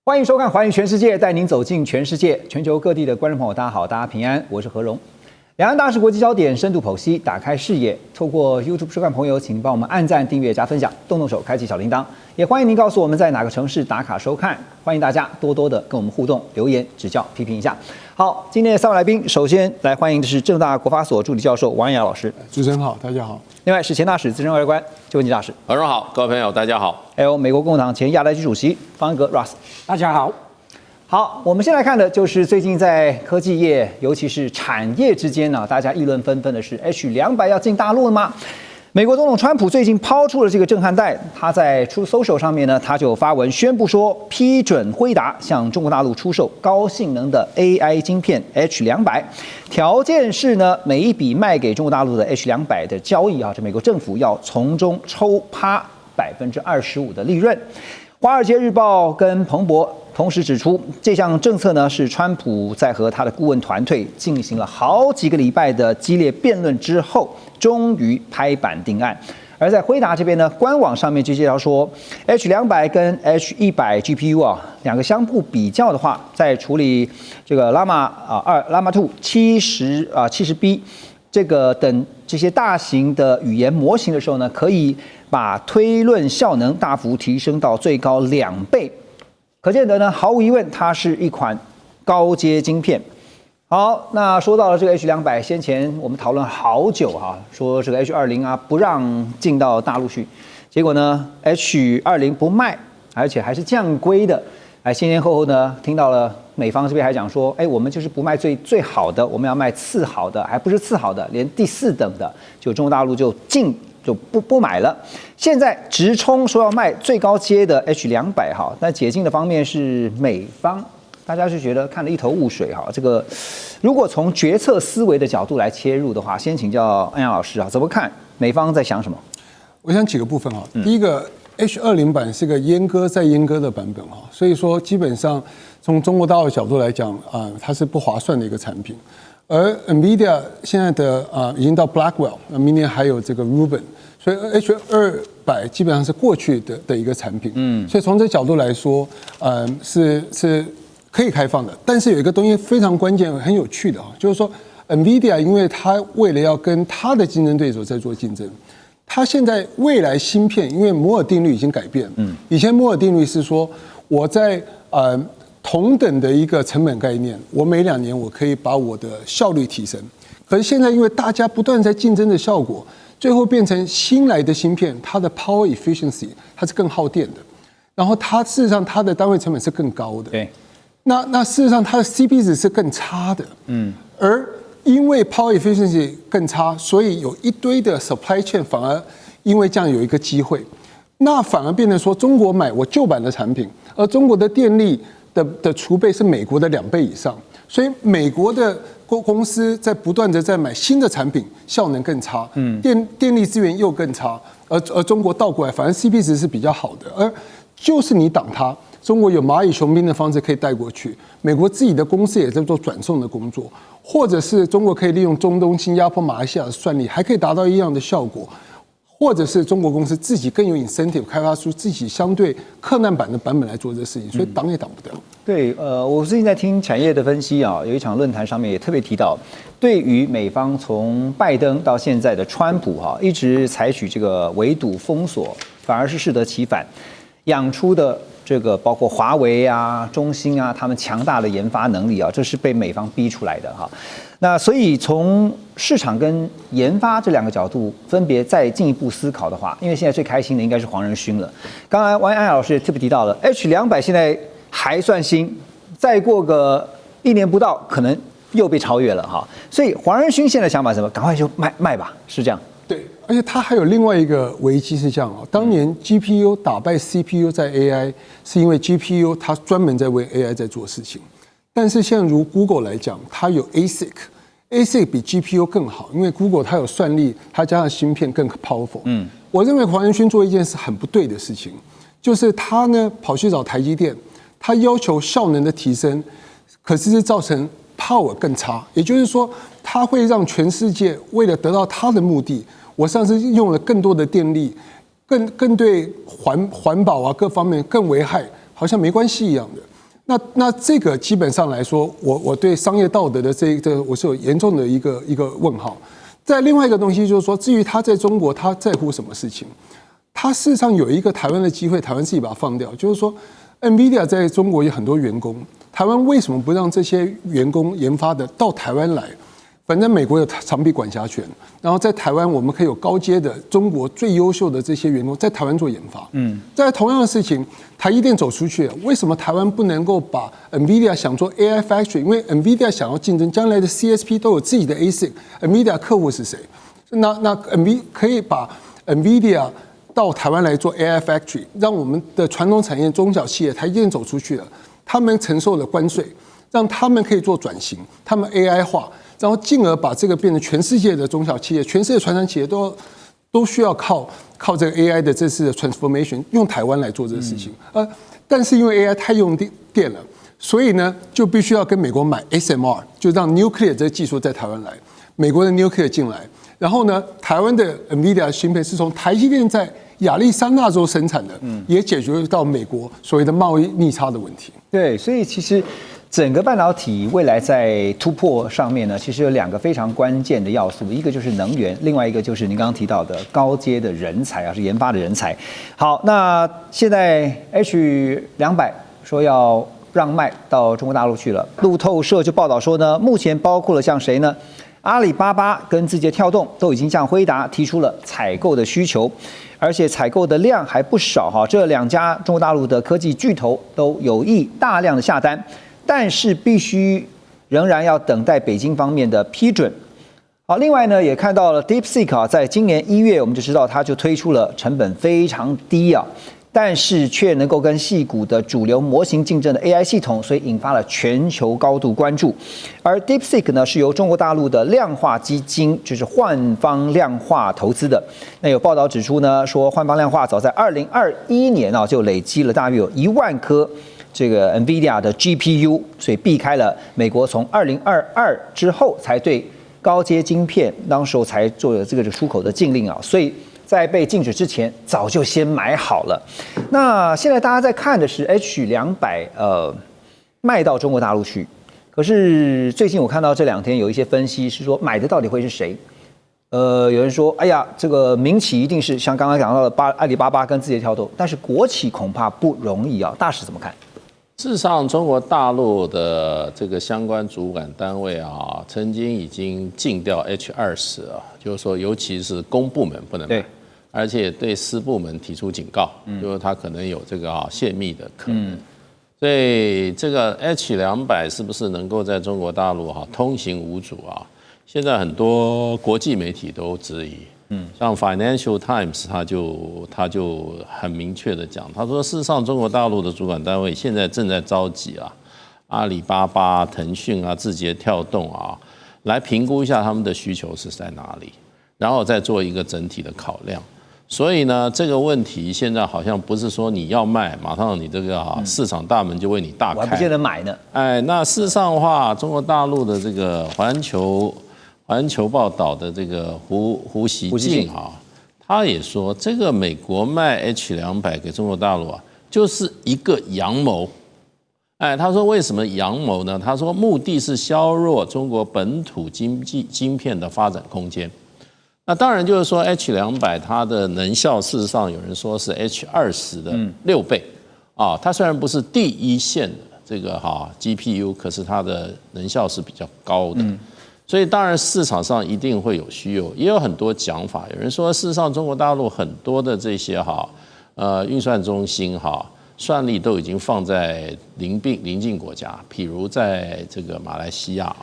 欢迎收看《环宇全世界》，带您走进全世界。全球各地的观众朋友，大家好，大家平安，我是何荣。两岸大事国际焦点深度剖析，打开视野。透过 YouTube 收看朋友，请帮我们按赞、订阅、加分享，动手开启小铃铛。也欢迎您告诉我们在哪个城市打卡收看。欢迎大家多多的跟我们互动，留言指教、批评一下。好，今天的三位来宾，首先来欢迎的是政大国发所助理教授王雅老师。主持人好，大家好。另外是前大使资深外交官邱文吉大使。何荣好，各位朋友大家好。还有美国共和党前亚太区主席方恩格 Ross。大家好。好，我们先来看的就是最近在科技业，尤其是产业之间呢，大家议论纷纷的是 H200要进大陆了吗？美国总统川普最近抛出了这个震撼弹，他在 Truth Social 上面呢，他就发文宣布说，批准辉达向中国大陆出售高性能的 AI 晶片 H200，条件是呢，每一笔卖给中国大陆的 H200的交易啊，这美国政府要从中抽趴25%的利润。华尔街日报跟彭博同时指出，这项政策呢是川普在和他的顾问团队进行了好几个礼拜的激烈辩论之后，终于拍板定案。而在辉达这边呢，官网上面就介绍说 ，H200跟 H100 GPU 啊两个相互比较的话，在处理这个 Llama 2 70B 这个等这些大型的语言模型的时候呢，可以把推论效能大幅提升到最高2倍。可见得呢，毫无疑问，它是一款高阶晶片。好，那说到了这个 H200，先前我们讨论好久哈，说这个 H20啊不让进到大陆去，结果呢 H20不卖，而且还是降规的。前后呢，听到了美方这边还讲说，我们就是不卖最好的，我们要卖次好的，还不是次好的，连第4等的，就中国大陆就不买了。现在直冲说要卖最高阶的 H200哈，那解禁的方面是美方，大家是觉得看得一头雾水哈。这个如果从决策思维的角度来切入的话，先请教安阳老师啊，怎么看美方在想什么？我想几个部分哈，第一个 H20版是个阉割再阉割的版本哈，所以说基本上从中国大陆的角度来讲它是不划算的一个产品。而 NVIDIA 现在的已经到 Blackwell， 明年还有这个 Rubin， 所以 H200基本上是过去的一个产品。所以从这角度来说，是可以开放的。但是有一个东西非常关键、很有趣的就是说 NVIDIA 因为它为了要跟它的竞争对手在做竞争，它现在未来芯片因为摩尔定律已经改变。以前摩尔定律是说我在同等的一个成本概念，我每2年我可以把我的效率提升。可是现在因为大家不断在竞争的效果，最后变成新来的芯片，它的 power efficiency 它是更耗电的，然后它事实上它的单位成本是更高的。对，那事实上它的 CP 值是更差的。而因为 power efficiency 更差，所以有一堆的 supply chain 反而因为这样有一个机会，那反而变成说中国买我旧版的产品，而中国的电力的储备是美国的2倍以上，所以美国的公司在不断的在买新的产品，效能更差，电力资源又更差，而中国倒过来，反而 CP 值是比较好的，而就是你挡它，中国有蚂蚁雄兵的方式可以带过去，美国自己的公司也在做转送的工作，或者是中国可以利用中东、新加坡、马来西亚的算力，还可以达到一样的效果。或者是中国公司自己更有 incentive 开发出自己相对克难版的版本来做这事情，所以挡也挡不掉。对，我最近在听产业的分析啊，有一场论坛上面也特别提到，对于美方从拜登到现在的川普一直采取这个围堵封锁，反而是适得其反，养出的这个包括华为啊、中兴啊，他们强大的研发能力啊，这是被美方逼出来的哈。那所以从市场跟研发这2个角度分别再进一步思考的话，因为现在最开心的应该是黄仁勋了。刚才王安雅老师也特别提到了 H200现在还算新，再过个1年不到，可能又被超越了哈。所以黄仁勋现在想法是什么？赶快就卖吧，是这样。对，而且它还有另外一个危机是这样当年 GPU 打败 CPU 在 AI， 是因为 GPU 它专门在为 AI 在做事情。但是现在如 Google 来讲，它有 ASIC 比 GPU 更好，因为 Google 它有算力，它加上芯片更 powerful。我认为黄仁勋做一件事很不对的事情，就是他呢跑去找台积电，他要求效能的提升，可是造成 power 更差，也就是说，它会让全世界为了得到它的目的，我上次用了更多的电力，更对环保啊各方面更危害，好像没关系一样的。那这个基本上来说，我对商业道德的这个我是有严重的一个问号。在另外一个东西就是说，至于他在中国他在乎什么事情，他事实上有一个台湾的机会，台湾自己把它放掉，就是说 NVIDIA 在中国有很多员工，台湾为什么不让这些员工研发的到台湾来？反正美国有长臂管辖权，然后在台湾我们可以有高阶的中国最优秀的这些员工在台湾做研发。在同样的事情，台积电走出去了，为什么台湾不能够把 NVIDIA 想做 AI Factory？ 因为 NVIDIA 想要竞争，将来的 CSP 都有自己的 ASIC，NVIDIA 客户是谁？那 NVIDIA 可以把 NVIDIA 到台湾来做 AI Factory， 让我们的传统产业中小企业台积电走出去了，他们承受了关税，让他们可以做转型，他们 AI 化。然后进而把这个变成全世界的中小企业，全世界传统企业都需要靠这个 AI 的这次的 transformation， 用台湾来做这个事情。但是因为 AI 太用电了，所以呢就必须要跟美国买 SMR， 就让 nuclear 这个技术在台湾来，美国的 nuclear 进来，然后呢台湾的 NVIDIA 芯片是从台积电在亚利桑那州生产的，也解决到美国所谓的贸易逆差的问题。对，所以其实整个半导体未来在突破上面呢，其实有2个非常关键的要素，一个就是能源，另外一个就是您刚刚提到的高阶的人才啊，是研发的人才。好，那现在 H200说要让卖到中国大陆去了，路透社就报道说呢，目前包括了像谁呢？阿里巴巴跟字节跳动都已经向辉达提出了采购的需求，而且采购的量还不少哈。这2家中国大陆的科技巨头都有意大量的下单。但是必须仍然要等待北京方面的批准。好，另外呢，也看到了 DeepSeek 啊，在今年1月，我们就知道它就推出了成本非常低啊，但是却能够跟矽谷的主流模型竞争的 AI 系统，所以引发了全球高度关注。而 DeepSeek 呢，是由中国大陆的量化基金，就是幻方量化投资的。那有报道指出呢，说幻方量化早在2021年啊，就累积了大约有1万颗这个 NVIDIA 的 GPU， 所以避开了美国从2022之后才对高阶晶片当时候才做了这个出口的禁令啊，所以在被禁止之前早就先买好了。那现在大家在看的是 H200卖到中国大陆去，可是最近我看到这2天有一些分析是说买的到底会是谁？有人说，哎呀，这个民企一定是像刚刚讲到的阿里巴巴跟字节跳动，但是国企恐怕不容易啊。大使怎么看？事实上，中国大陆的这个相关主管单位啊，曾经已经禁掉 H20啊，就是说，尤其是公部门不能买，而且对私部门提出警告，就是它可能有这个泄密的可能。所以这个 H200是不是能够在中国大陆通行无阻啊？现在很多国际媒体都质疑。像 Financial Times 他就很明确的讲，他说事实上中国大陆的主管单位现在正在召集阿里巴巴、腾讯啊、字节跳动啊，来评估一下他们的需求是在哪里，然后再做一个整体的考量。所以呢，这个问题现在好像不是说你要卖，马上你这个市场大门就为你大开，我还不见得买呢。哎，那事实上的话，中国大陆的这个环球报道的这个胡锡进他也说，这个美国卖 H200给中国大陆就是一个阳谋。哎，他说为什么阳谋呢？他说目的是削弱中国本土晶片的发展空间。那当然就是说 H200它的能效，事实上有人说是 H20的6倍它虽然不是第一线的这个GPU， 可是它的能效是比较高的。所以当然市场上一定会有需求，也有很多讲法。有人说，事实上中国大陆很多的这些运算中心算力都已经放在邻近国家，譬如在这个马来西亚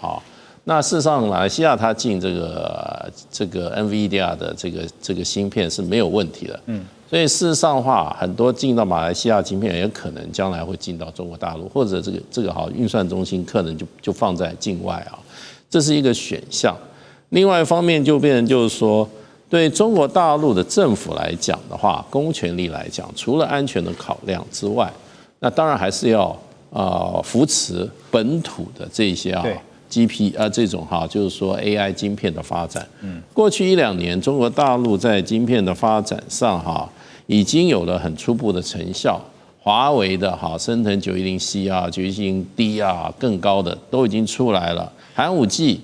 那事实上马来西亚它进这个 NVIDIA 的这个芯片是没有问题的。所以事实上的话，很多进到马来西亚晶片也可能将来会进到中国大陆，或者这个运算中心可能就放在境外这是一个选项。另外一方面就变成就是说，对中国大陆的政府来讲的话，公权力来讲，除了安全的考量之外，那当然还是要扶持本土的这些这种就是说 AI 晶片的发展。过去1-2年，中国大陆在晶片的发展上已经有了很初步的成效。华为的升腾910C 啊、910D 啊更高的都已经出来了。寒武纪，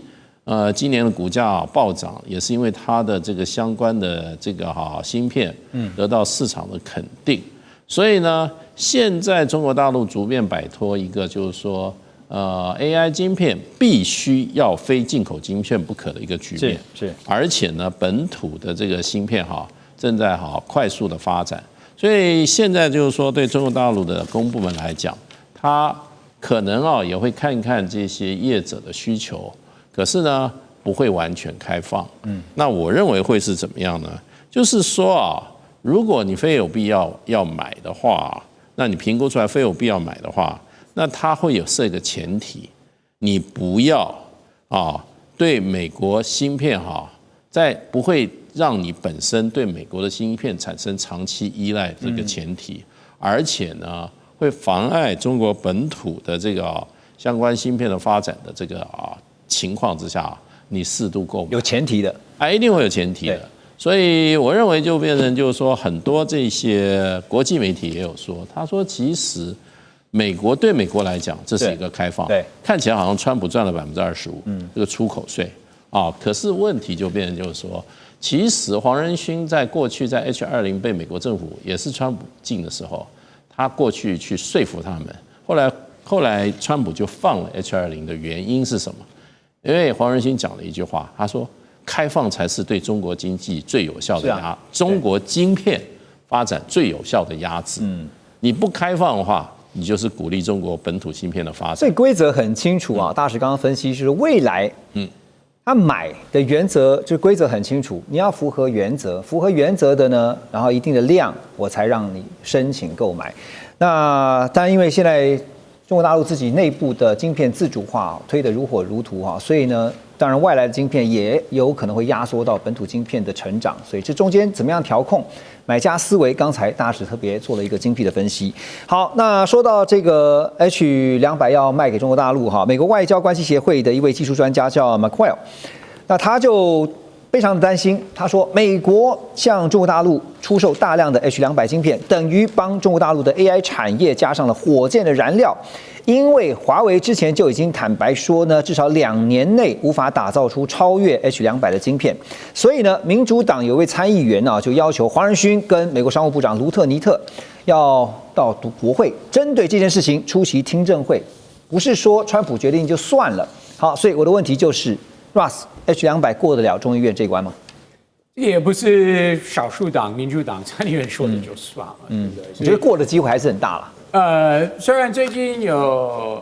今年的股价暴涨，也是因为它的这个相关的这个芯片，得到市场的肯定。所以呢，现在中国大陆逐渐摆脱一个就是说，AI 晶片必须要非进口晶片不可的一个局面。是，而且呢，本土的这个芯片正在快速的发展。所以现在就是说，对中国大陆的公部门来讲，它可能也会看看这些业者的需求，可是呢，不会完全开放。那我认为会是怎么样呢？就是说如果你非有必要买的话，那你评估出来非有必要买的话，那它会有设一个前提，你不要对美国芯片在不会让你本身对美国的芯片产生长期依赖这个前提，而且呢会妨碍中国本土的这个相关芯片的发展的这个情况之下，你适度购买有前提的，一定会有前提的。所以我认为就变成就是说，很多这些国际媒体也有说，他说其实对美国来讲这是一个开放，看起来好像川普赚了25%，这个出口税可是问题就变成就是说，其实黄仁勋在过去在 H20被美国政府也是川普禁的时候，他过去去说服他们，后来川普就放了 H20的原因是什么？因为黄仁勋讲了一句话，他说开放才是对中国经济最有效的中国晶片发展最有效的压制。你不开放的话，你就是鼓励中国本土芯片的发展。所以规则很清楚大使刚刚分析是未来，他买的原则就规则很清楚，你要符合原则，符合原则的呢，然后一定的量，我才让你申请购买。那当然，因为现在中国大陆自己内部的晶片自主化推得如火如荼所以呢，当然外来的晶片也有可能会压缩到本土晶片的成长，所以这中间怎么样调控？买家思维，刚才大使特别做了一个精辟的分析。好，那说到这个 H200要卖给中国大陆美国外交关系协会的一位技术专家叫 McQuell， 那他就非常的担心，他说美国向中国大陆出售大量的 H200晶片，等于帮中国大陆的 AI 产业加上了火箭的燃料。因为华为之前就已经坦白说呢，至少2年内无法打造出超越 H200的晶片，所以呢，民主党有位参议员就要求黄仁勋跟美国商务部长卢特尼特要到国会针对这件事情出席听证会，不是说川普决定就算了。好，所以我的问题就是 ，Russ H200过得了众议院这关吗？也不是少数党民主党参议员说的就算了，对不对？我觉得过的机会还是很大了。虽然最近有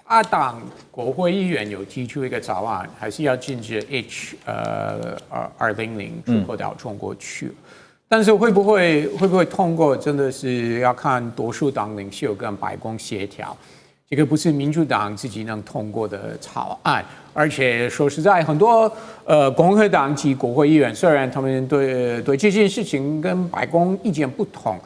跨党国会议员有提出一个草案，还是要禁止 200出口到中国去，但是会不会通过，真的是要看多数党领袖跟白宫协调。这个不是民主党自己能通过的草案，而且说实在，很多共和党及国会议员，虽然他们对这件事情跟白宫意见不同，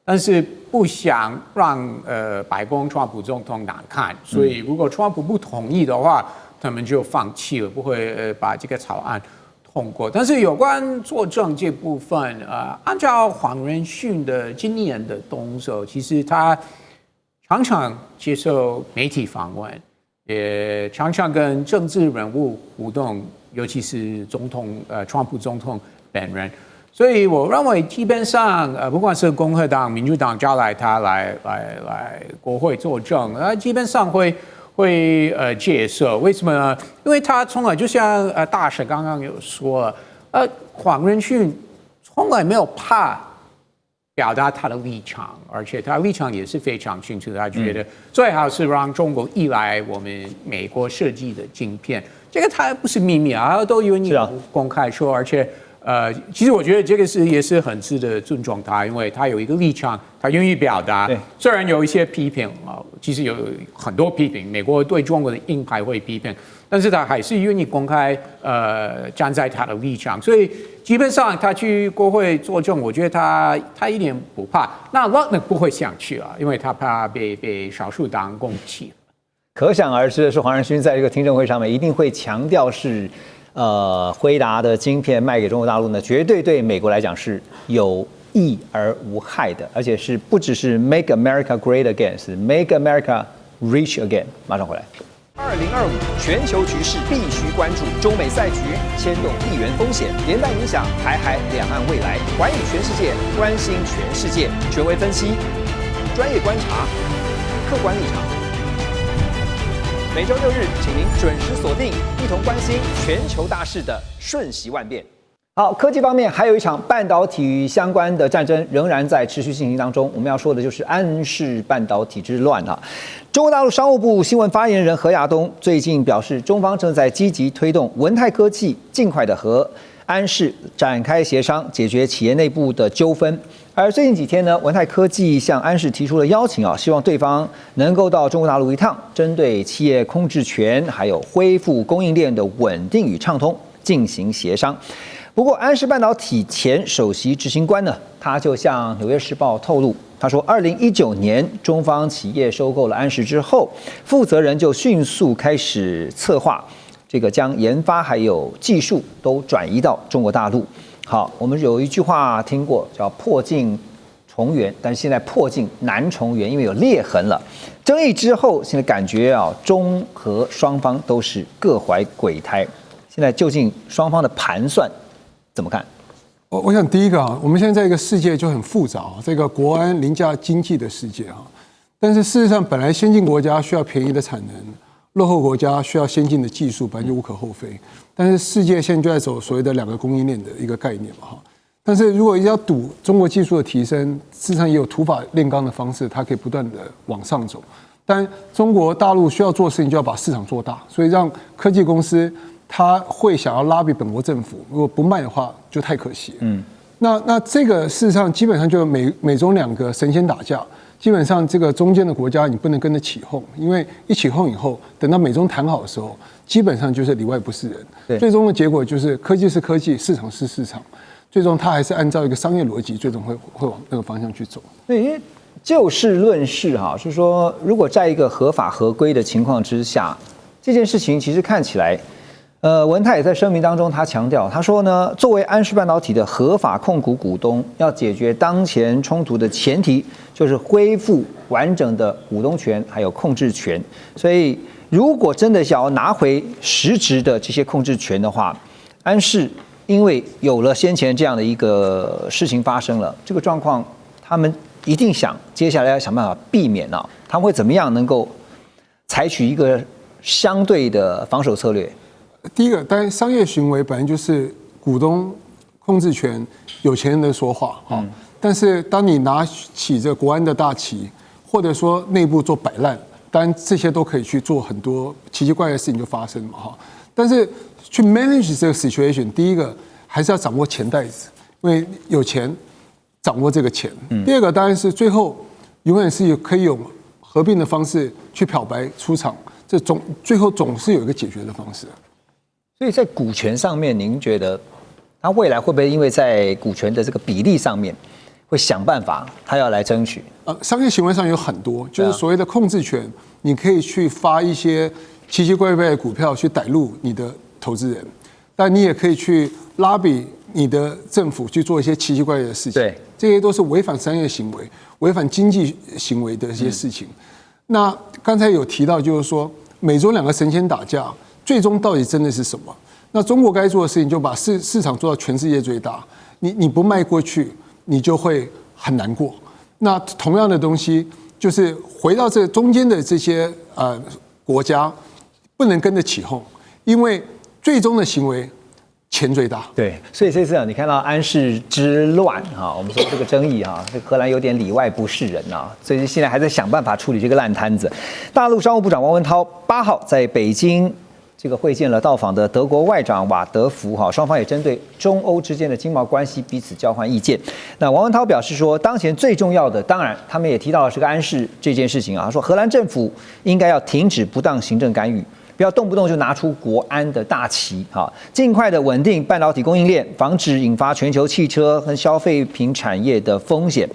但是不想让白宫川普总统难看，所以如果川普不同意的话，他们就放弃了，不会把这个草案通过。但是有关作证这部分，按照黄仁勋的今年的动作，其实他常常接受媒体访问，也常常跟政治人物互动，尤其是川普总统本人。所以我认为基本上不管是共和党、民主党招来他来国会作证，基本上会接受。为什么呢？因为他从来就像大使刚刚有说，黄仁勋从来没有怕表达他的立场，而且他的立场也是非常清楚。他觉得最好是让中国依赖我们美国设计的晶片，这个他不是秘密都愿意公开说，而且。其实我觉得这个也是很值得尊重他，因为他有一个立场，他愿意表达。虽然有一些批评其实有很多批评，美国对中国的鹰派会批评，但是他还是愿意公开站在他的立场，所以基本上他去国会作证，我觉得他一点不怕。那 Lutnick 不会想去因为他怕被少数党攻击。可想而知的是，黄仁勋在这个听证会上面一定会强调是。辉达的晶片卖给中国大陆呢，绝对对美国来讲是有益而无害的，而且是不只是 Make America Great Again， 是 Make America Rich Again。马上回来。2025全球局势必须关注，中美赛局牵动地缘风险，连带影响台海两岸未来。环宇全世界，关心全世界，权威分析，专业观察，客观立场。每周6日，请您准时锁定，一同关心全球大事的瞬息万变。好，科技方面还有一场半导体相关的战争仍然在持续进行当中。我们要说的就是安氏半导体之乱啊。中国大陆商务部新闻发言人何亚东最近表示，中方正在积极推动文泰科技尽快的和安氏展开协商，解决企业内部的纠纷。而最近几天呢，文泰科技向安氏提出了邀请啊，希望对方能够到中国大陆一趟，针对企业控制权还有恢复供应链的稳定与畅通进行协商。不过，安氏半导体前首席执行官呢，他就向《纽约时报》透露，他说，2019年中方企业收购了安氏之后，负责人就迅速开始策划这个将研发还有技术都转移到中国大陆。好，我们有一句话听过，叫破镜重圆，但是现在破镜难重圆，因为有裂痕了。争议之后，现在感觉啊，中和双方都是各怀鬼胎。现在究竟双方的盘算怎么看？我想第一个啊，我们现在在一个世界就很复杂，这个国安凌驾经济的世界啊。但是事实上，本来先进国家需要便宜的产能，落后国家需要先进的技术，本来就无可厚非。但是世界现在就在走所谓的2个供应链的一个概念嘛哈。但是如果要赌中国技术的提升，事实上也有土法炼钢的方式，它可以不断的往上走。但中国大陆需要做的事情，就要把市场做大，所以让科技公司他会想要拉比本国政府，如果不卖的话，就太可惜。那这个事实上基本上就美中2个神仙打架，基本上这个中间的国家你不能跟着起哄，因为一起哄以后，等到美中谈好的时候，基本上就是里外不是人。最终的结果就是科技是科技，市场是市场，最终它还是按照一个商业逻辑，最终会往那个方向去走。对，因为就事论事哈，是说如果在一个合法合规的情况之下，这件事情其实看起来。文泰也在声明当中，他强调，他说呢，作为安氏半导体的合法控股股东，要解决当前冲突的前提，就是恢复完整的股东权还有控制权。所以，如果真的想要拿回实质的这些控制权的话，安氏因为有了先前这样的一个事情发生了，这个状况，他们一定想接下来要想办法避免啊，他们会怎么样能够采取一个相对的防守策略？第一个，当然商业行为本来就是股东控制权，有钱人的说话啊。但是当你拿起这国安的大旗，或者说内部做摆烂，当然这些都可以去做很多奇奇怪怪的事情就发生嘛哈。但是去 manage 这个 situation， 第一个还是要掌握钱袋子，因为有钱掌握这个钱。第二个当然是最后永远是可以用合并的方式去漂白出场，这最后总是有一个解决的方式。所以在股权上面，您觉得他未来会不会因为在股权的这个比例上面，会想办法他要来争取？商业行为上有很多，就是所谓的控制权，你可以去发一些奇奇怪怪的股票去逮入你的投资人，但你也可以去拉比你的政府去做一些奇奇怪怪的事情。对，这些都是违反商业行为、违反经济行为的一些事情。那刚才有提到，就是说美中2个神仙打架。最终到底真的是什么？那中国该做的事情就把市场做到全世界最大。你不卖过去，你就会很难过。那同样的东西，就是回到这中间的这些国家，不能跟着起哄，因为最终的行为钱最大。对，所以这次你看到安氏之乱哈，我们说这个争议哈，这荷兰有点里外不是人啊，所以现在还在想办法处理这个烂摊子。大陆商务部长王文涛8号在北京。这个会见了到访的德国外长瓦德福哈，双方也针对中欧之间的经贸关系彼此交换意见。那王文涛表示说，当前最重要的，当然他们也提到了这个安氏这件事情啊，他说荷兰政府应该要停止不当行政干预，不要动不动就拿出国安的大旗哈，尽快的稳定半导体供应链，防止引发全球汽车和消费品产业的风险。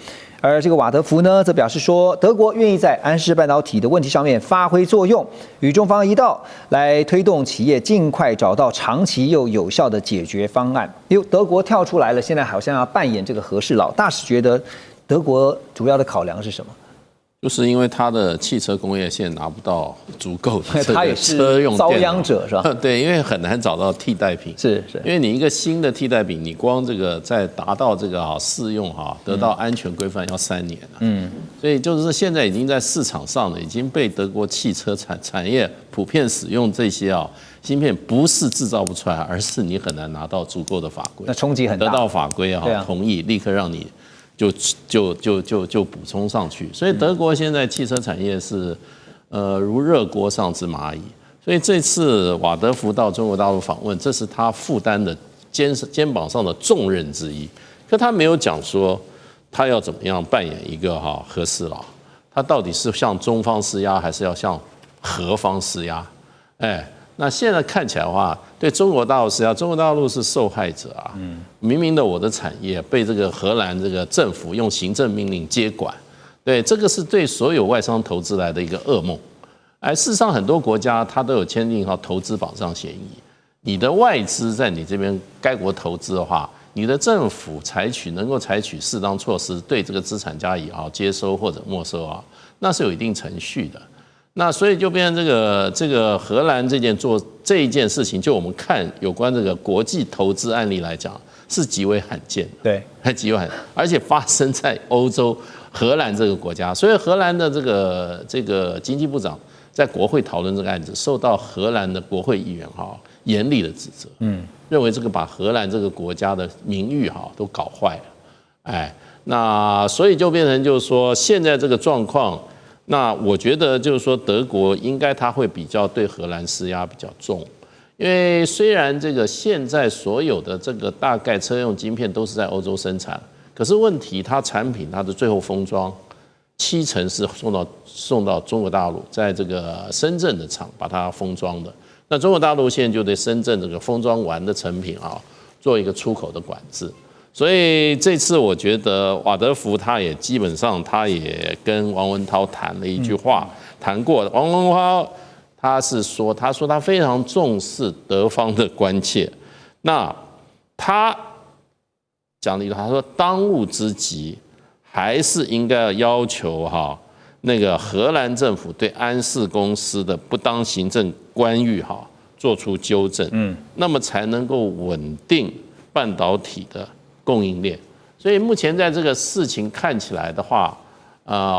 而这个瓦德福呢，则表示说，德国愿意在安氏半导体的问题上面发挥作用，与中方一道来推动企业尽快找到长期又有效的解决方案。德国跳出来了，现在好像要扮演这个和事佬。大使觉得德国主要的考量是什么？就是因为它的汽车工业现在拿不到足够的这个他也是车用遭殃者是吧？对，因为很难找到替代品。是，因为你一个新的替代品，你光这个在达到这个试用得到安全规范要3年了。所以就是现在已经在市场上了，已经被德国汽车产业普遍使用这些芯片，不是制造不出来，而是你很难拿到足够的法规，那冲击很大，得到法规同意，立刻让你就补充上去。所以德国现在汽车产业是如热锅上之蚂蚁。所以这次瓦德福到中国大陆访问，这是他负担的肩膀上的重任之一。可他没有讲说他要怎么样扮演一个和事佬，他到底是向中方施压，还是要向荷方施压？那现在看起来的话，对中国大陆施压，中国大陆是受害者啊。明明的我的产业被这个荷兰这个政府用行政命令接管，对，这个是对所有外商投资来的一个噩梦。事实上很多国家它都有签订投资保障协议，你的外资在你这边该国投资的话，你的政府能够采取适当措施，对这个资产加以接收或者没收那是有一定程序的。那所以就变成这个荷兰做这一件事情，就我们看有关这个国际投资案例来讲，是极为罕见的，对，还极为罕见，而且发生在欧洲荷兰这个国家，所以荷兰的这个经济部长在国会讨论这个案子，受到荷兰的国会议员严厉的指责，认为这个把荷兰这个国家的名誉都搞坏了，那所以就变成就是说现在这个状况。那我觉得就是说，德国应该他会比较对荷兰施压比较重，因为虽然这个现在所有的这个大概车用晶片都是在欧洲生产，可是问题它产品它的最后封装70%是送到中国大陆，在这个深圳的厂把它封装的。那中国大陆现在就对深圳这个封装完的成品做一个出口的管制。所以这次我觉得瓦德福他也基本上他也跟王文涛谈了一句话，谈过。王文涛他说他非常重视德方的关切。那他讲了一句，他说当务之急还是应该要求那个荷兰政府对安氏公司的不当行政干预做出纠正，那么才能够稳定半导体的供应链。所以目前在这个事情看起来的话，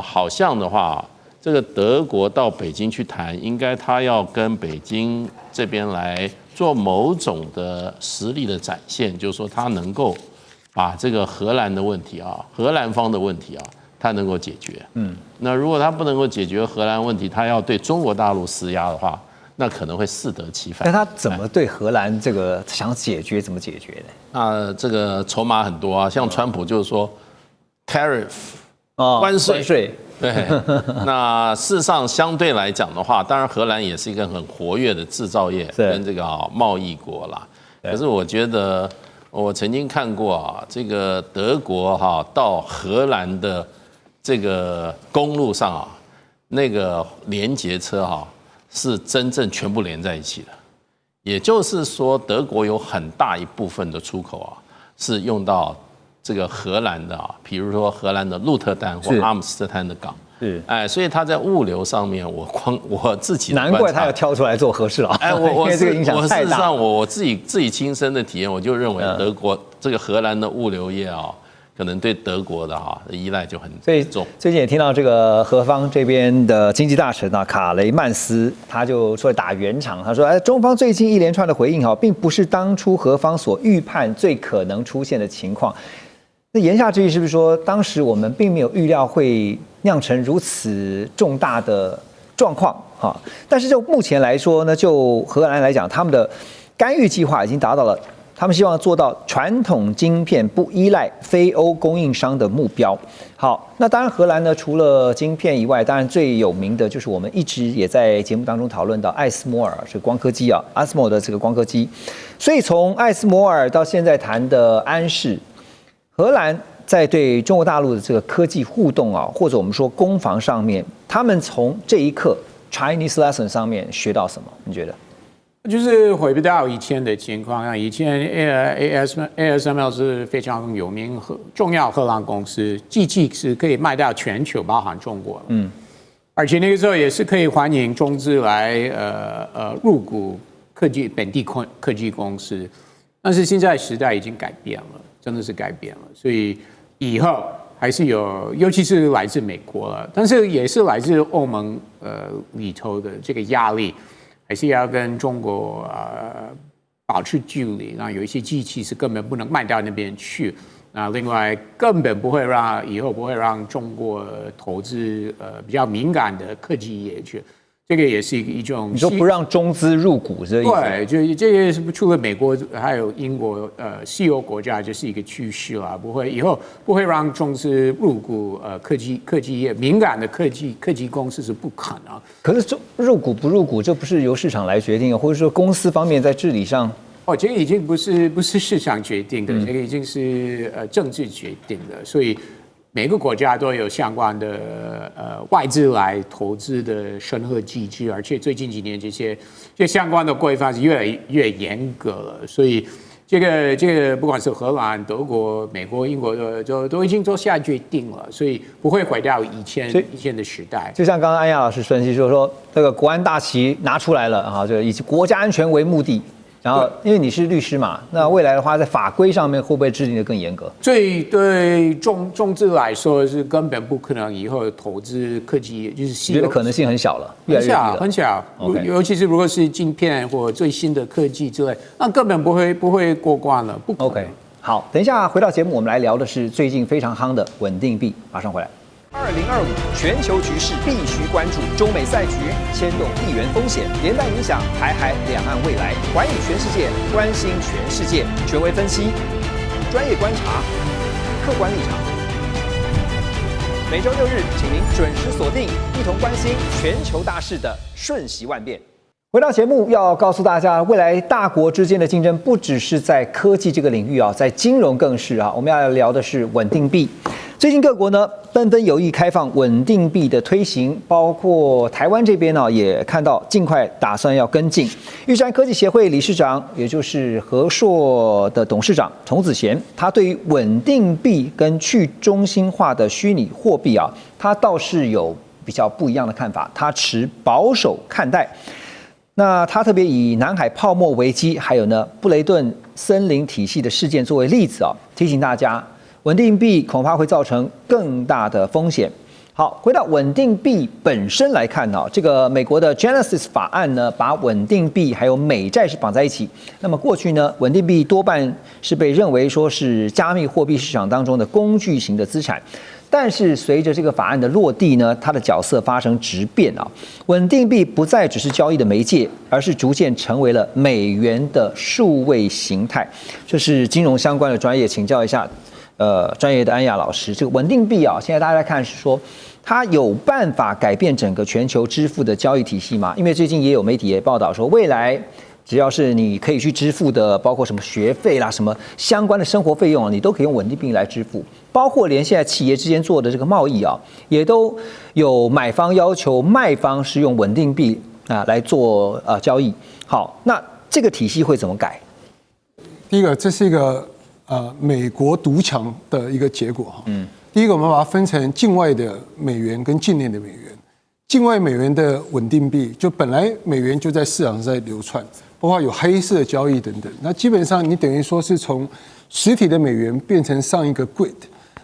好像的话，这个德国到北京去谈，应该他要跟北京这边来做某种的实力的展现，就是说他能够把这个荷兰的问题荷兰方的问题他能够解决。那如果他不能够解决荷兰问题，他要对中国大陆施压的话，那可能会适得其反。但他怎么对荷兰这个想解决，怎么解决呢？那这个筹码很多像川普就是说 tariff 关税。对，那事实上相对来讲的话，当然荷兰也是一个很活跃的制造业跟这个贸易国啦。可是我觉得我曾经看过这个德国到荷兰的这个公路上那个连结车是真正全部连在一起的，也就是说，德国有很大一部分的出口是用到这个荷兰的比如说荷兰的鹿特丹或阿姆斯特丹的港，所以它在物流上面，我自己难怪他要挑出来做和事佬，因为这个影响太大。事实上，我自己亲身的体验，我就认为德国这个荷兰的物流业可能对德国的依赖就很重。最近也听到这个荷方这边的经济大臣卡雷曼斯，他就出来打圆场，他说：“中方最近一连串的回应并不是当初荷方所预判最可能出现的情况。”那言下之意是不是说，当时我们并没有预料会酿成如此重大的状况但是就目前来说呢，就荷兰来讲，他们的干预计划已经达到了。他们希望做到传统晶片不依赖非欧供应商的目标。好，那当然荷兰呢，除了晶片以外，当然最有名的就是我们一直也在节目当中讨论到艾斯摩尔是光刻机阿斯摩尔的这个光刻机。所以从艾斯摩尔到现在谈的安氏，荷兰在对中国大陆的这个科技互动啊，或者我们说攻防上面，他们从这一课 Chinese lesson 上面学到什么？你觉得？就是回不到以前的情况啊，以前ASML 是非常有名和重要荷兰公司，机器是可以卖到全球，包含中国。而且那个时候也是可以欢迎中资来入股本地科技公司，但是现在时代已经改变了，真的是改变了，所以以后还是有，尤其是来自美国了，但是也是来自欧盟里头的这个压力。还是要跟中国保持距离，那有一些机器是根本不能卖到那边去。那另外根本以后不会让中国投资比较敏感的科技业去。这个也是一种，你说不让中资入股这意思？对，就这个是除了美国还有英国西欧国家，就是一个趋势啦，以后不会让中资入股科技业敏感的科技公司是不可能。可是入股不入股，这不是由市场来决定，或者说公司方面在治理上？这个已经不是市场决定的，这个已经是政治决定的，所以每个国家都有相关的外资来投资的审核机制，而且最近几年这些相关的规范是越来越严格了，所以这个不管是荷兰、德国、美国、英国都已经做下决定了，所以不会回到以前的时代。就像刚刚安雅老师分析说这个国安大旗拿出来了啊，就以国家安全为目的。然后，因为你是律师嘛，那未来的话，在法规上面会不会制定的更严格？对中资来说是根本不可能以后投资科技，就是觉得可能性很小了，越来越低了，很小。Okay. 尤其是如果是晶片或最新的科技之类，那根本不会过关了，不可能。 OK， 好，等一下回到节目，我们来聊的是最近非常夯的稳定币，马上回来。2025全球局势必须关注，中美赛局牵动地缘风险，连带影响台海两岸未来。环宇全世界，关心全世界，权威分析，专业观察，客观立场。每周6日，请您准时锁定，一同关心全球大事的瞬息万变。回到节目，要告诉大家，未来大国之间的竞争不只是在科技这个领域啊，在金融更是啊。我们要聊的是稳定币。最近各国呢纷纷有意开放稳定币的推行，包括台湾这边呢也看到尽快打算要跟进。玉山科技协会理事长，也就是和硕的董事长童子贤，他对于稳定币跟去中心化的虚拟货币啊，他倒是有比较不一样的看法，他持保守看待。那他特别以南海泡沫危机，还有呢布雷顿森林体系的事件作为例子啊，提醒大家。稳定币恐怕会造成更大的风险。好，回到稳定币本身来看呢，这个美国的 Genesis 法案呢，把稳定币还有美债是绑在一起。那么过去呢，稳定币多半是被认为说是加密货币市场当中的工具型的资产。但是随着这个法案的落地呢，它的角色发生质变啊，稳定币不再只是交易的媒介，而是逐渐成为了美元的数位形态。这是金融相关的专业，请教一下。专业的安雅老师，这个稳定币啊，现在大家在看是说，它有办法改变整个全球支付的交易体系吗？因为最近也有媒体也报道说，未来只要是你可以去支付的，包括什么学费啦、什么相关的生活费用啊，你都可以用稳定币来支付。包括连现在企业之间做的这个贸易啊，也都有买方要求卖方是用稳定币啊来做交易。好，那这个体系会怎么改？第一个，这是一个。美国独强的一个结果哈。第一个，我们把它分成境外的美元跟境内的美元。境外美元的稳定币，就本来美元就在市场上在流窜，包括有黑色交易等等。那基本上你等于说是从实体的美元变成上一个 grid，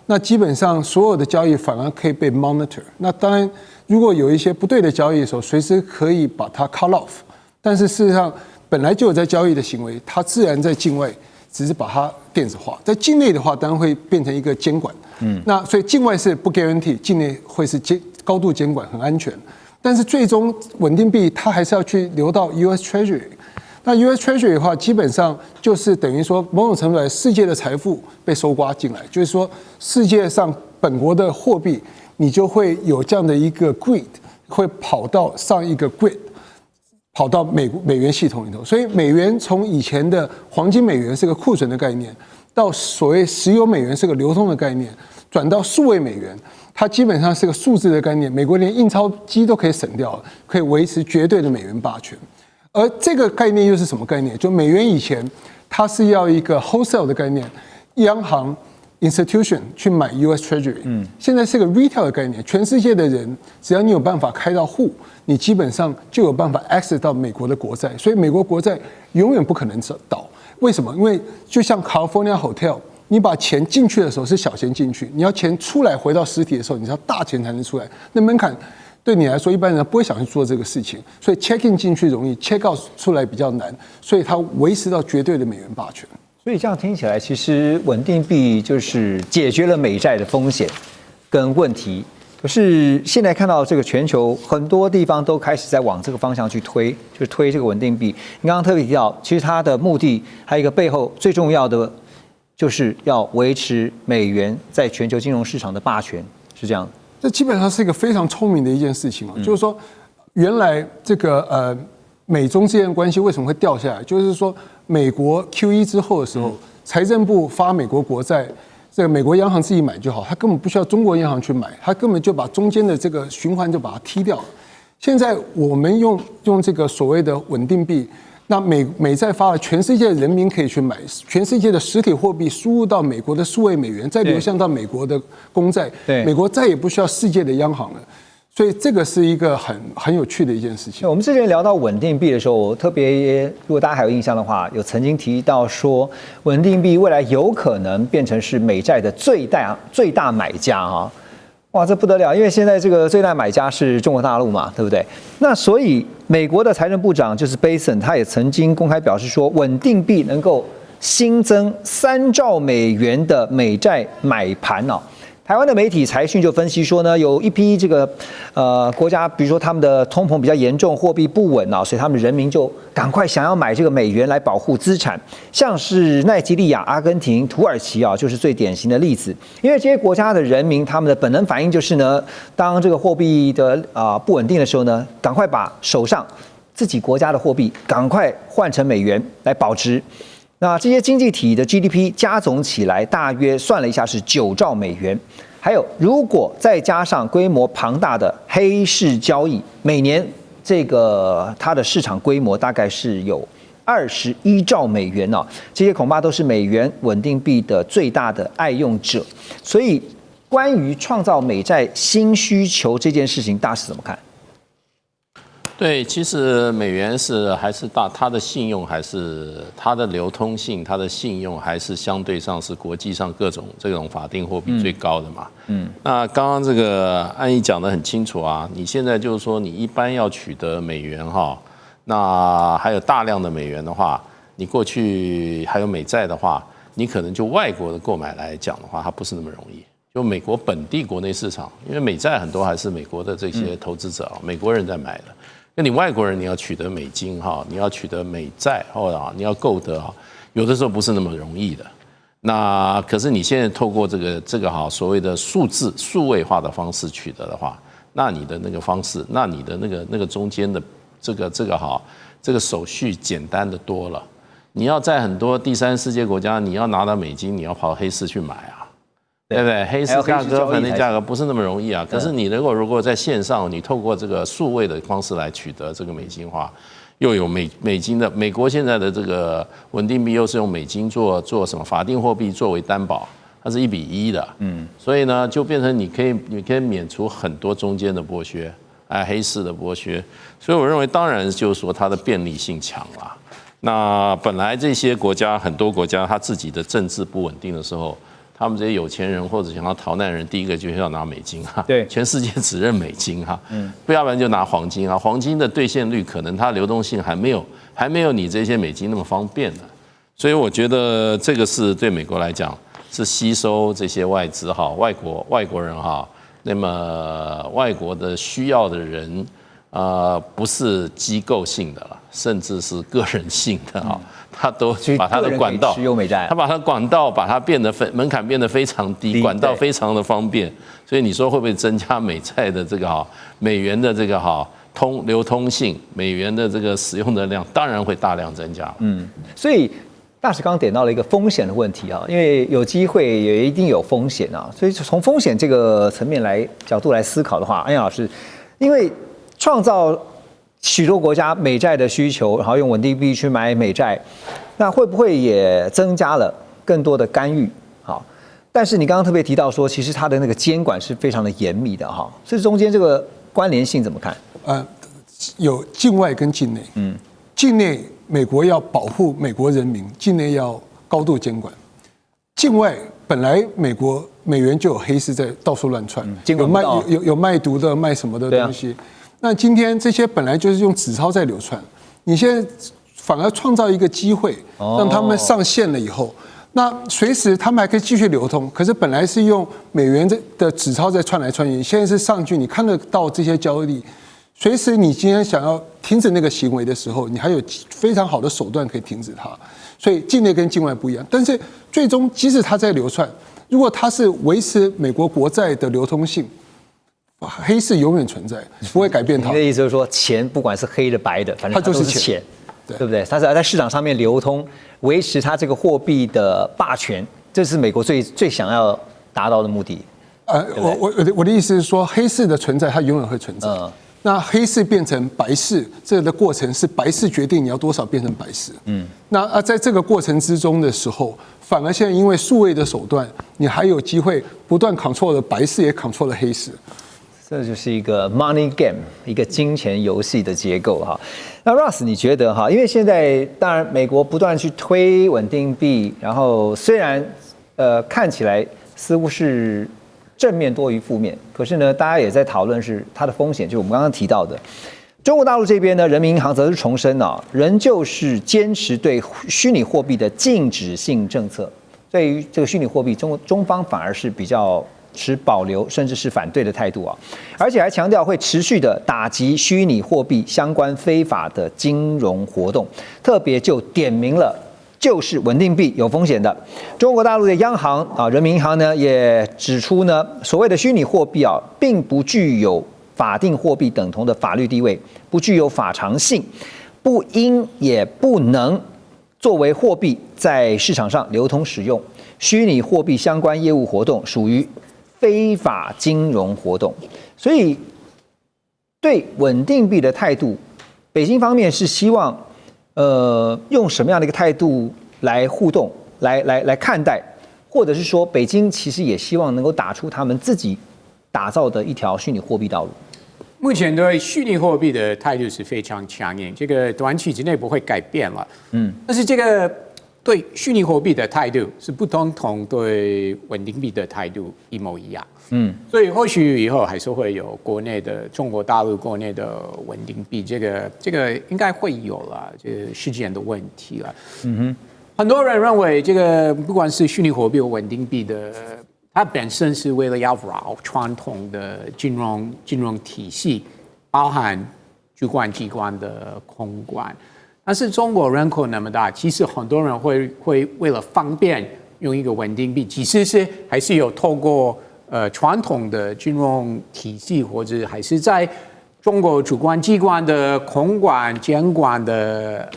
那基本上所有的交易反而可以被 monitor。那当然，如果有一些不对的交易的时候，随时可以把它 cut off。但是事实上，本来就有在交易的行为，它自然在境外。只是把它电子化，在境内的话，当然会变成一个监管。那所以境外是不 guarantee， 境内会是高度监管，很安全。但是最终稳定币它还是要去流到 US Treasury。那 US Treasury 的话，基本上就是等于说某种程度来，世界的财富被收刮进来，就是说世界上本国的货币，你就会有这样的一个 grid， 会跑到上一个 grid。跑到美元系统里头，所以美元从以前的黄金美元是个库存的概念，到所谓石油美元是个流通的概念，转到数位美元，它基本上是个数字的概念。美国连印钞机都可以省掉了，可以维持绝对的美元霸权。而这个概念又是什么概念？就美元以前它是要一个 wholesale 的概念，央行 institution 去买 US Treasury，现在是个 retail 的概念，全世界的人只要你有办法开到户，你基本上就有办法 access 到美国的国债，所以美国国债永远不可能倒。为什么？因为就像 California Hotel， 你把钱进去的时候是小钱进去，你要钱出来回到实体的时候，你是要大钱才能出来，那门槛对你来说，一般人不会想去做这个事情，所以 check in 进去容易 ，check out 出来比较难，所以它维持到绝对的美元霸权。所以这样听起来，其实稳定币就是解决了美债的风险跟问题。可是现在看到这个全球很多地方都开始在往这个方向去推，就是推这个稳定币。你刚刚特别提到，其实它的目的还有一个背后最重要的，就是要维持美元在全球金融市场的霸权，是这样。这基本上是一个非常聪明的一件事情就是说，原来这个美中之间的关系为什么会掉下来？就是说，美国 QE 之后的时候，财政部发美国国债，这个美国央行自己买就好，他根本不需要中国央行去买，他根本就把中间的这个循环就把它踢掉了。现在我们用这个所谓的稳定币。那美债发了，全世界的人民可以去买，全世界的实体货币输入到美国的数位美元，再流向到美国的公债，美国再也不需要世界的央行了。所以这个是一个很有趣的一件事情。我们之前聊到稳定币的时候，我特别，如果大家还有印象的话，有曾经提到说，稳定币未来有可能变成是美债的最大买家啊。哇，这不得了！因为现在这个最大买家是中国大陆嘛，对不对？那所以美国的财政部长就是 Bessent， 他也曾经公开表示说，稳定币能够新增3兆美元的美债买盘哦。台湾的媒体财讯就分析说呢，有一批这个国家，比如说他们的通膨比较严重，货币不稳啊，所以他们人民就赶快想要买这个美元来保护资产。像是奈及利亚、阿根廷、土耳其啊，就是最典型的例子。因为这些国家的人民，他们的本能反应就是呢，当这个货币的不稳定的时候呢，赶快把手上自己国家的货币赶快换成美元来保值。那这些经济体的 GDP 加总起来，大约算了一下是9兆美元。还有，如果再加上规模庞大的黑市交易，每年这个它的市场规模大概是有21兆美元哦。这些恐怕都是美元稳定币的最大的爱用者。所以，关于创造美债新需求这件事情，大使怎么看？对，其实美元还是大，它的信用还是它的流通性，它的信用还是相对上是国际上各种这种法定货币最高的嘛。那刚刚这个安逸讲得很清楚啊，你现在就是说你一般要取得美元哈，那还有大量的美元的话，你过去还有美债的话，你可能就外国的购买来讲的话，它不是那么容易。就美国本地国内市场，因为美债很多还是美国的这些投资者美国人在买的。那你外国人你要取得美金哈，你要取得美债或者你要购得哈，有的时候不是那么容易的。那可是你现在透过这个哈所谓的数位化的方式取得的话，那你的那个方式，那你的那个中间的这个手续简单的多了。你要在很多第三世界国家，你要拿到美金，你要跑黑市去买啊。对不对？黑市价格、反正价格不是那么容易啊。可是你如果在线上，你透过这个数位的方式来取得这个美金化，又有美金的，美国现在的这个稳定币又是用美金做什么法定货币作为担保，它是1:1的。所以呢，就变成你可以免除很多中间的剥削，黑市的剥削。所以我认为，当然就是说它的便利性强啦。那本来这些国家很多国家，它自己的政治不稳定的时候。他们这些有钱人或者想要逃难人，第一个就是要拿美金哈，对，全世界只认美金哈，不要不然就拿黄金啊，黄金的兑现率可能它流动性还没有你这些美金那么方便的，所以我觉得这个是对美国来讲是吸收这些外资哈，外国人哈，那么外国的需要的人不是机构性的了，甚至是个人性的哈。他都把他的管道，他把他管道把它变得门槛变得非常低，管道非常的方便，所以你说会不会增加美债的这个美元的这个流通性，美元的这个使用的量，当然会大量增加。所以大使刚刚点到了一个风险的问题啊，因为有机会也一定有风险啊，所以从风险这个层面角度来思考的话，安阳老师，因为创造许多国家美债的需求，然后用稳定币去买美债，那会不会也增加了更多的干预？好，但是你刚刚特别提到说，其实它的那个监管是非常的严密的哈，这中间这个关联性怎么看？有境外跟境内，境内美国要保护美国人民，境内要高度监管。境外本来美元就有黑市在到处乱窜，有卖毒的，卖什么的东西。那今天这些本来就是用纸钞在流窜，你现在反而创造一个机会，让他们上线了以后，那随时他们还可以继续流通。可是本来是用美元的纸钞在窜来窜去，现在是上去，你看得到这些交易。随时你今天想要停止那个行为的时候，你还有非常好的手段可以停止它。所以境内跟境外不一样，但是最终即使它在流窜，如果它是维持美国国债的流通性，黑市永远存在，不会改变它。你的意思就是说，钱不管是黑的白的，反正它都是钱，对不对？它是要在市场上面流通，维持它这个货币的霸权，这是美国最想要达到的目的。我的意思是说，黑市的存在它永远会存在。那黑市变成白市，这的过程是白市决定你要多少变成白市。那在这个过程之中的时候，反而现在因为数位的手段，你还有机会不断 control 了白市，也 control 了黑市。这就是一个 money game， 一个金钱游戏的结构哈。那 Ross， 你觉得哈？因为现在当然美国不断去推稳定币，然后虽然看起来似乎是正面多于负面，可是呢，大家也在讨论是它的风险，就是我们刚刚提到的。中国大陆这边呢，人民银行则是重申啊，仍旧是坚持对虚拟货币的禁止性政策。对于这个虚拟货币，中方反而是比较持保留甚至是反对的态度啊，而且还强调会持续的打击虚拟货币相关非法的金融活动，特别就点明了。就是稳定币有风险的。中国大陆的央行啊，人民银行呢也指出呢，所谓的虚拟货币啊，并不具有法定货币等同的法律地位，不具有法偿性，不应也不能作为货币在市场上流通使用。虚拟货币相关业务活动属于非法金融活动，所以对稳定币的态度，北京方面是希望。用什么样的一个态度来互动，来看待，或者是说，北京其实也希望能够打出他们自己打造的一条虚拟货币道路。目前对虚拟货币的态度是非常强硬，这个短期之内不会改变了。但是这个对虚拟货币的态度是不同对稳定币的态度一模一样。所以或许以后还是会有国内的中国大陆国内的稳定币，这个应该会有了，这个时间的问题了。很多人认为这个不管是虚拟货币或稳定币的，它本身是为了要绕传统的金融体系，包含主管机关的控管。但是中国人口那么大，其实很多人会为了方便用一个稳定币，其实是还是有透过传统的金融体系，或者还是在中国主管机关的控管监管的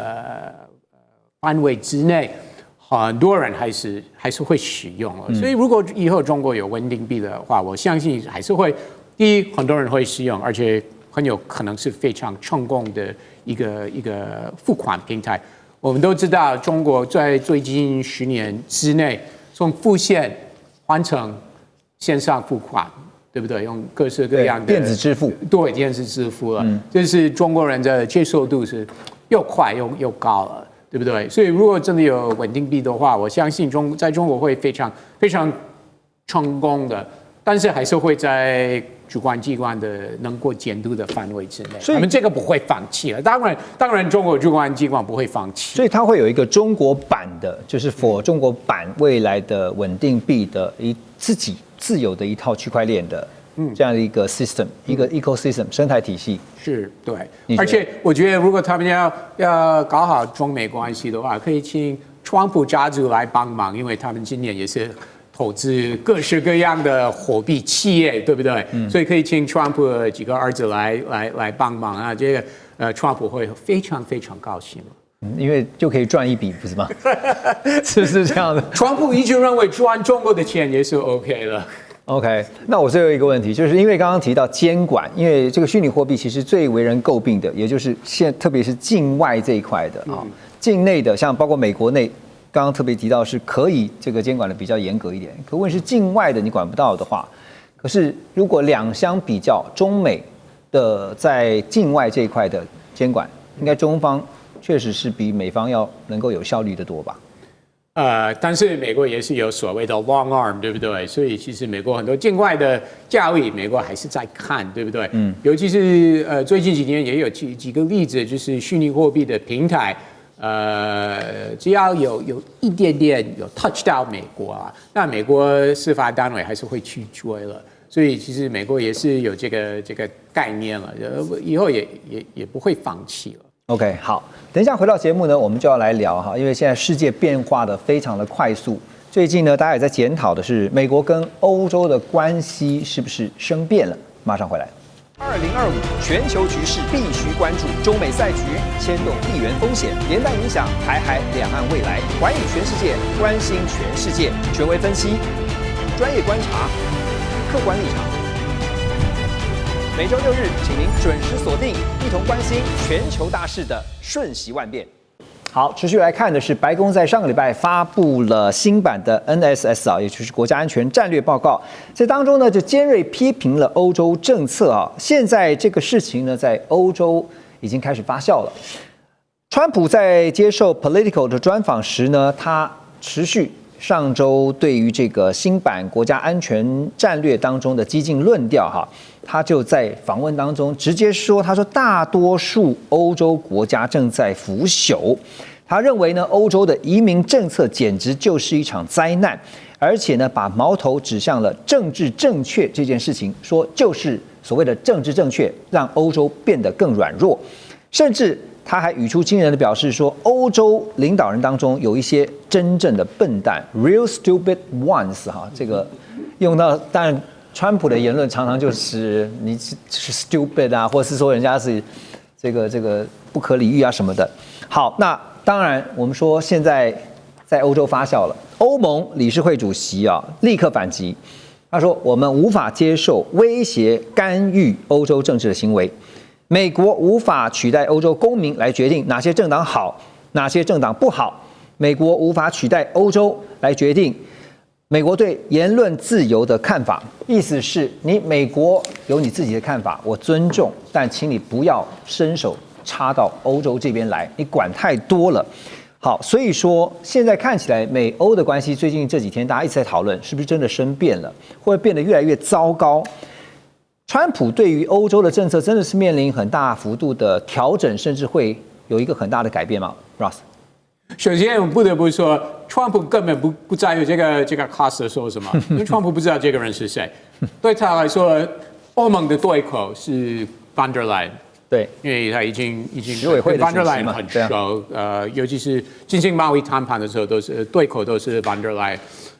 范围之内，很多人还是会使用了。所以如果以后中国有稳定币的话，我相信还是会，第一很多人会使用，而且很有可能是非常成功的一个付款平台。我们都知道，中国在最近10年之内，从付现换成线上付款，对不对？用各式各样的电子支付，对，电子支付了，这是中国人的接受度是又快又高了，对不对？所以如果真的有稳定币的话，我相信在中国会非常非常成功的，但是还是会在主管机关的能够监督的范围之内，所以我们这个不会放弃了。当然，中国主管机关不会放弃。所以它会有一个中国版的，就是 for 中国版未来的稳定币的自己自有的一套区块链的这样的一个 system，一个 ecosystem 生态体系。是对，而且我觉得如果他们要搞好中美关系的话，可以请川普家族来帮忙，因为他们今年也是投资各式各样的货币企业，对不对？所以可以请川普几个儿子来帮忙啊，这个川普会非常非常高兴。因为就可以赚一笔，不是吗？是不是这样的？川普一直认为赚中国的钱也是 OK 了。OK， 那我最后一个问题，就是因为刚刚提到监管，因为这个虚拟货币其实最为人诟病的，也就是特别是境外这一块的啊，境内的像包括美国内，刚刚特别提到是可以这个监管的比较严格一点，可问是境外的你管不到的话，可是如果两相比较，中美的在境外这一块的监管，应该中方确实是比美方要能够有效率的多吧？但是美国也是有所谓的 long arm， 对不对？所以其实美国很多境外的交易，美国还是在看，对不对？尤其是最近几年也有几个例子，就是虚拟货币的平台，只要有一点点有 touch 到美国啊，那美国司法单位还是会去追了。所以其实美国也是有这个概念了，以后也不会放弃了。OK， 好，等一下回到节目呢，我们就要来聊哈，因为现在世界变化的非常的快速，最近呢，大家也在检讨的是美国跟欧洲的关系是不是生变了？马上回来。2025全球局势必须关注，中美赛局牵动地缘风险，连带影响台海两岸未来。寰宇全世界，关心全世界，权威分析，专业观察，客观立场。每周6日，请您准时锁定，一同关心全球大事的瞬息万变。好，持续来看的是白宫在上个礼拜发布了新版的 NSS 啊，也就是国家安全战略报告。这当中呢，就尖锐批评了欧洲政策啊。现在这个事情呢，在欧洲已经开始发酵了。川普在接受 Politico 的专访时呢，他持续上周对于这个新版国家安全战略当中的激进论调哈，他就在访问当中直接说，他说大多数欧洲国家正在腐朽，他认为呢，欧洲的移民政策简直就是一场灾难，而且呢，把矛头指向了政治正确这件事情，说就是所谓的政治正确让欧洲变得更软弱，甚至他还语出惊人的表示说，欧洲领导人当中有一些真正的笨蛋 ，real stupid ones 哈，这个用到，当然川普的言论常常就是你是 stupid 啊，或是说人家是这个不可理喻啊什么的。好，那当然我们说现在在欧洲发酵了，欧盟理事会主席啊立刻反击，他说我们无法接受威胁干预欧洲政治的行为。美国无法取代欧洲公民来决定哪些政党好，哪些政党不好。美国无法取代欧洲来决定美国对言论自由的看法。意思是你美国有你自己的看法，我尊重，但请你不要伸手插到欧洲这边来，你管太多了。好，所以说现在看起来美欧的关系，最近这几天大家一直在讨论，是不是真的生变了，或者变得越来越糟糕。川普对于欧洲的政策真的是面临很大幅度的调整，甚至会有一个很大的改变吗 ？Ross， 首先我不得不说，川普根本不在乎这个 Costa 说什么，因为川普不知道这个人是谁。对他来说，欧盟的对口是 von der Leyen， 对，因为他已经跟 von der Leyen 很熟，尤其是进行贸易谈判的时候，都是对口都是 von der Leyen，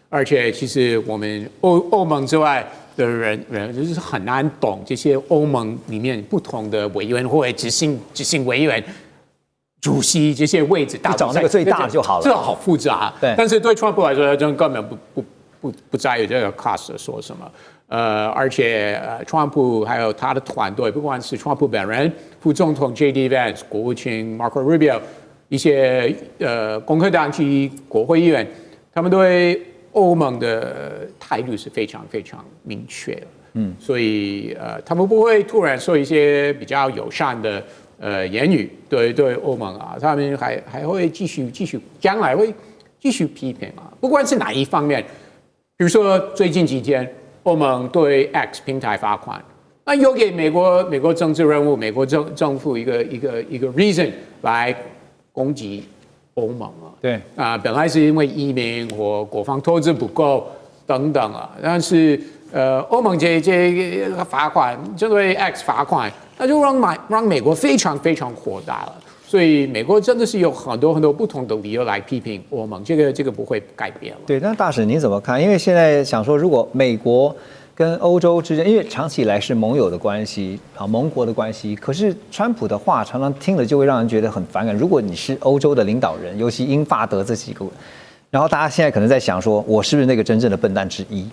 而且其实我们欧盟之外的人就是很难懂这些欧盟里面不同的委员会、执行委员、主席这些位置，大找那个最大就好了。这好复杂。对，但是对川普来说，真根本不在意这个 cost 说什么。而且川普还有他的团队，不管是川普本人、副总统 J.D. Vance、国务卿 Marco Rubio、一些共和党及国会议员，他们对欧盟的态度是非常非常明确的，所以他们不会突然说一些比较友善的言语对欧盟啊，他们还会继续将来会继续批评啊，不管是哪一方面，比如说最近几天欧盟对 X 平台罚款，那有给美国政治人物、美国政府一个 reason 来攻击欧盟啊，对本来是因为移民或国防投资不够等等啊，但是欧盟这个罚款，针对 X 罚款，那就让美国非常非常火大了。所以美国真的是有很多不同的理由来批评欧盟，这个不会改变了。对，那大使您怎么看？因为现在想说，如果美国跟欧洲之间，因为长期以来是盟友的关系啊，盟国的关系。可是川普的话常常听了就会让人觉得很反感。如果你是欧洲的领导人，尤其英法德这几个，然后大家现在可能在想说，我是不是那个真正的笨蛋之一？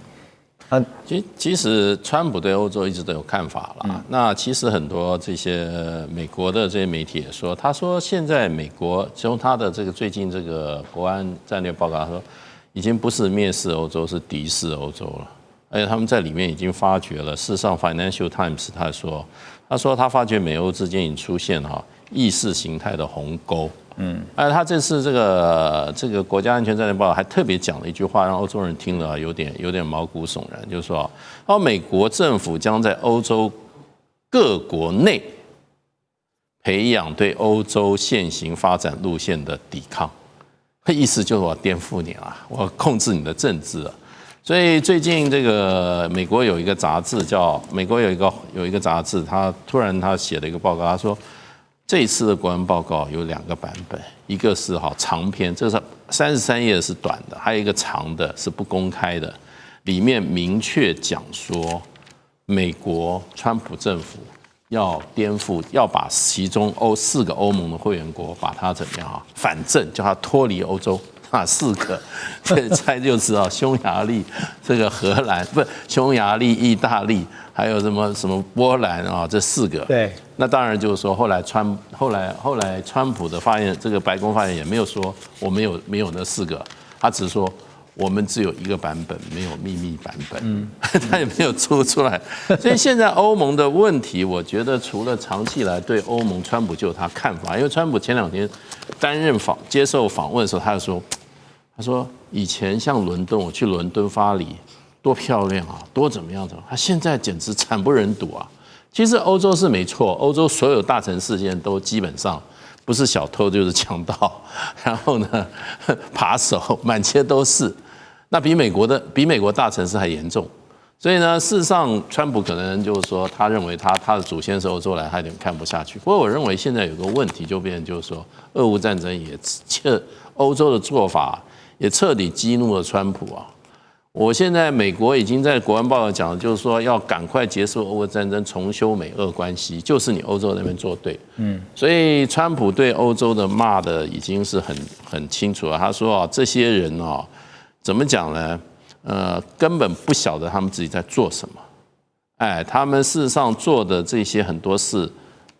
其实川普对欧洲一直都有看法啦。那其实很多这些美国的这些媒体也说，他说现在美国从他的这个最近这个国安战略报告，他说已经不是蔑视欧洲，是敌视欧洲了。而且他们在里面已经发觉了，事实上 Financial Times 他说他发觉美欧之间已经出现意识形态的鸿沟。而他这次这个国家安全战略报告还特别讲了一句话，让欧洲人听了有点毛骨悚然，就是说，美国政府将在欧洲各国内培养对欧洲现行发展路线的抵抗，意思就是我颠覆你啊，我控制你的政治啊。所以最近这个美国有一个杂志有一个杂志，他突然写了一个报告，他说，这一次的国安报告有2个版本，一个是长篇，这是33页是短的，还有一个长的是不公开的，里面明确讲说，美国川普政府要颠覆，要把其中4个欧盟的会员国把它怎么样反正叫它脱离欧洲。哪4个？这猜就知道，匈牙利、这个荷兰不是匈牙利、意大利，还有什么波兰这4个。对，那当然就是说，后来川普的发言，这个白宫发言也没有说我没有那4个，他只是说我们只有1个版本，没有秘密版本。他也没有出来。所以现在欧盟的问题，我觉得除了长期以来对欧盟，川普就有他看法，因为川普前2天接受访问的时候，他说以前像伦敦，我去伦敦巴黎多漂亮啊，多怎么样的，他现在简直惨不忍睹啊。其实欧洲是没错，欧洲所有大城市现在都基本上不是小偷就是强盗，然后呢扒手满街都是，那比美国大城市还严重。所以呢，事实上，川普可能就是说，他认为他的祖先是欧洲来，他有点看不下去。不过，我认为现在有个问题就变成就是说，俄乌战争欧洲的做法也彻底激怒了川普啊。我现在美国已经在国安报告讲，就是说要赶快结束俄乌战争，重修美俄关系，就是你欧洲那边做对。所以川普对欧洲的骂的已经是很清楚了。他说这些人怎么讲呢？根本不晓得他们自己在做什么。他们事实上做的这些很多事，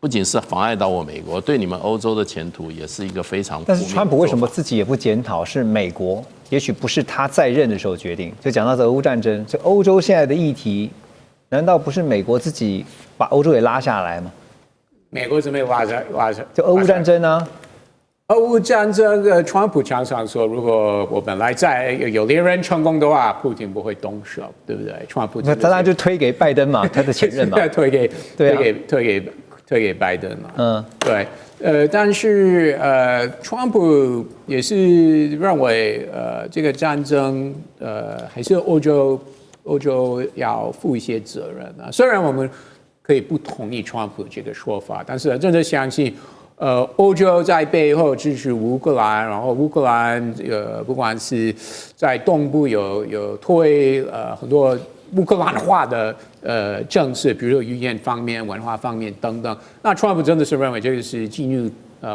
不仅是妨碍到我美国，对你们欧洲的前途也是一个非常负面的做法。但是川普为什么自己也不检讨？是美国，也许不是他在任的时候决定。就讲到这俄乌战争，这欧洲现在的议题，难道不是美国自己把欧洲给拉下来吗？美国怎么拉下？就俄乌战争呢？俄乌战争，川普常常说，如果我本来在有连任成功的话，普京不会动手，对不对？川普当然就推给拜登嘛，他的前任嘛，推给拜登嘛。对，但是川普也是认为这个战争还是欧洲要负一些责任啊。虽然我们可以不同意川普这个说法，但是真的相信。欧洲在背后支持乌克兰，然后乌克兰不管是在东部有推很多乌克兰化的政策，比如说语言方面、文化方面等等。那川普真的是认为这个是激怒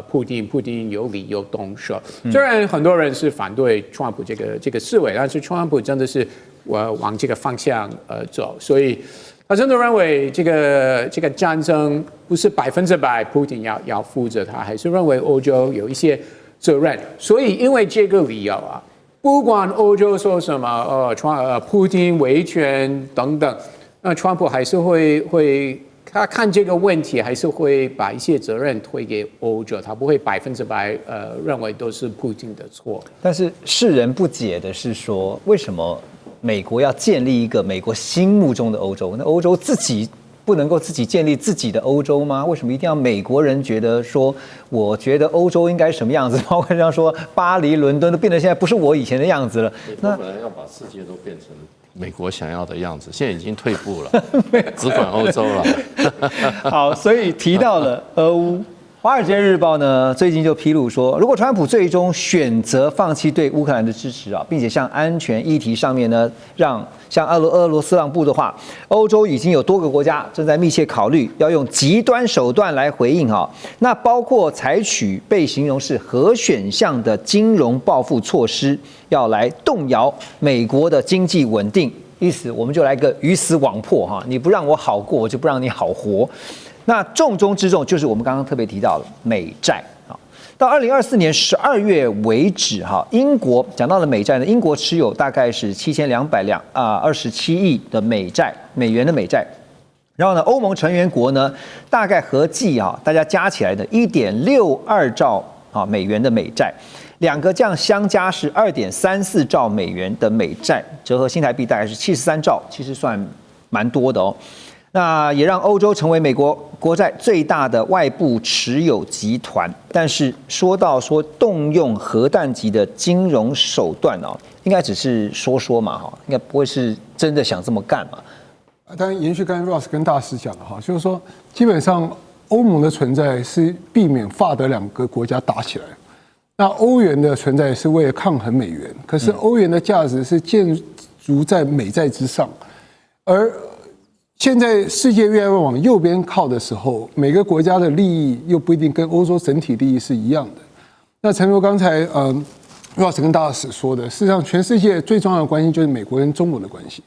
普丁有理由动手。虽然很多人是反对川普这个思维，但是川普真的是往这个方向走，所以。他真的认为这个战争不是100%普丁要负责，他还是认为欧洲有一些责任。所以因为这个理由不管欧洲说什么普丁维权等等，那川普还是会他看这个问题，还是会把一些责任推给欧洲，他不会100%认为都是普丁的错。但是世人不解的是说，为什么？美国要建立一个美国心目中的欧洲，那欧洲自己不能够自己建立自己的欧洲吗？为什么一定要美国人觉得说，我觉得欧洲应该什么样子？包括像说巴黎、伦敦都变得现在不是我以前的样子了。那本来要把世界都变成美国想要的样子，现在已经退步了，只管欧洲了。好，所以提到了俄乌。华尔街日报呢最近就披露说，如果川普最终选择放弃对乌克兰的支持啊，并且向安全议题上面呢，像俄罗斯让步的话，欧洲已经有多个国家正在密切考虑要用极端手段来回应哈。那包括采取被形容是核选项的金融报复措施，要来动摇美国的经济稳定。意思我们就来个鱼死网破哈，你不让我好过，我就不让你好活。那重中之重就是我们刚刚特别提到了美债啊，到2024年12月为止哈，英国讲到了美债呢，英国持有大概是7227亿的美元的美债，然后呢，欧盟成员国呢大概合计啊，大家加起来的1.62兆美元的美债，两个这样相加是2.34兆美元的美债，折合新台币大概是73兆，其实算蛮多的哦。那也让欧洲成为美国国债最大的外部持有集团。但是说动用核弹级的金融手段哦，应该只是说嘛哈，应该不会是真的想这么干嘛。当然，延续刚才 Ross 跟大师讲的哈，就是说基本上欧盟的存在是避免法德两个国家打起来。那欧元的存在是为了抗衡美元，可是欧元的价值是建筑在美债之上，而现在世界越来越往右边靠的时候，每个国家的利益又不一定跟欧洲整体利益是一样的。那诚如刚才Ross 跟大使说的，事实上全世界最重要的关系就是美国跟中国的关系。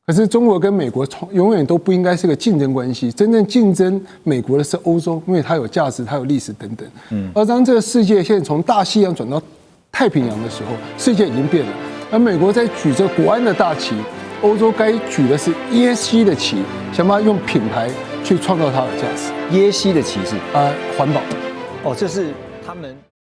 可是中国跟美国永远都不应该是个竞争关系，真正竞争美国的是欧洲，因为它有价值，它有历史等等。而当这个世界现在从大西洋转到太平洋的时候，世界已经变了。而美国在举着国安的大旗，欧洲该举的是 ESG 的旗，想办法用品牌去创造它的价值。ESG 的旗帜环保。哦，这是他们。